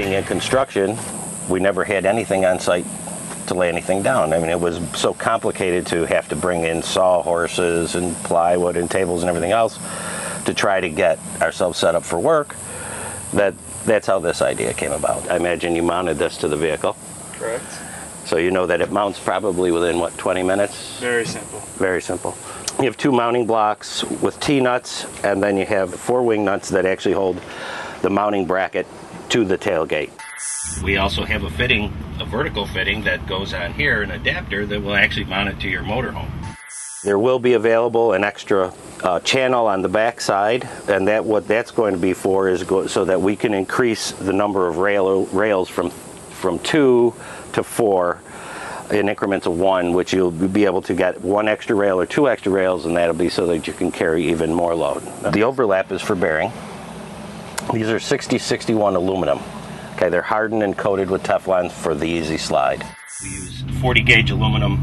being in construction, we never had anything on site to lay anything down. I mean, it was so complicated to have to bring in sawhorses and plywood and tables and everything else to try to get ourselves set up for work, that's how this idea came about. I imagine you mounted this to the vehicle. Correct. So you know that it mounts probably within, what, 20 minutes? Very simple. Very simple. You have 2 mounting blocks with T-nuts, and then you have 4 wing nuts that actually hold the mounting bracket to the tailgate. We also have a fitting, a vertical fitting that goes on here, an adapter that will actually mount it to your motorhome. There will be available an extra channel on the back side, and what that's going to be for is so that we can increase the number of rails from 2 to 4 in increments of 1, which you'll be able to get 1 extra rail or 2 extra rails, and that'll be so that you can carry even more load. The overlap is for bearing. These are 6061 aluminum. Okay, they're hardened and coated with Teflon for the easy slide. We use 40 gauge aluminum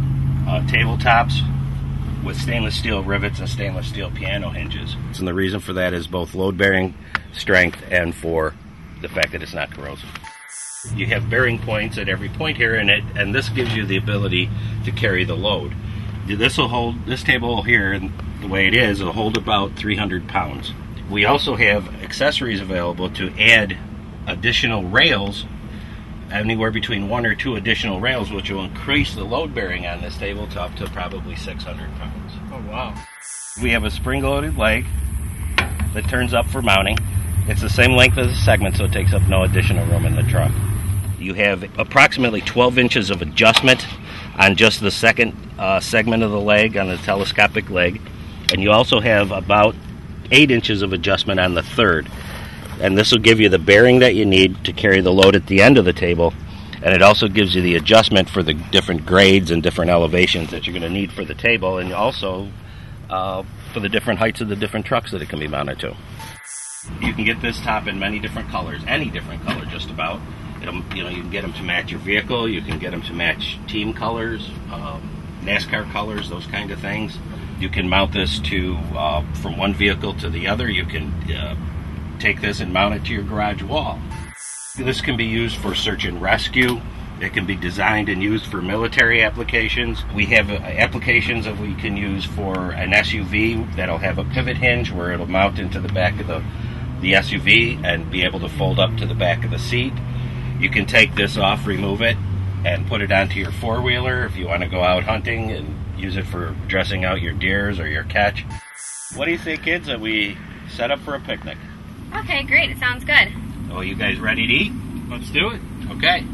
tabletops with stainless steel rivets and stainless steel piano hinges. And the reason for that is both load bearing strength and for the fact that it's not corrosive. You have bearing points at every point here in it, and this gives you the ability to carry the load. This will hold, this table here, the way it is, will hold about 300 pounds. We also have accessories available to add additional rails, anywhere between 1 or 2 additional rails, which will increase the load bearing on this table to up to probably 600 pounds. Oh, wow. We have a spring-loaded leg that turns up for mounting. It's the same length as the segment, so it takes up no additional room in the truck. You have approximately 12 inches of adjustment on just the second segment of the leg, on the telescopic leg, and you also have about 8 inches of adjustment on the third. And this will give you the bearing that you need to carry the load at the end of the table, and it also gives you the adjustment for the different grades and different elevations that you're going to need for the table, and also for the different heights of the different trucks that it can be mounted to. You can get this top in many different colors, any different color just about. You can get them to match your vehicle, you can get them to match team colors, NASCAR colors, those kind of things. You can mount this to from one vehicle to the other. You can take this and mount it to your garage wall. This can be used for search and rescue. It can be designed and used for military applications. We have applications that we can use for an SUV that'll have a pivot hinge where it'll mount into the back of the SUV and be able to fold up to the back of the seat. You can take this off, remove it, and put it onto your four-wheeler if you want to go out hunting and use it for dressing out your deers or your catch. What do you think, kids, that we set up for a picnic? Okay, great. It sounds good. Oh, you guys ready to eat? Let's do it. Okay.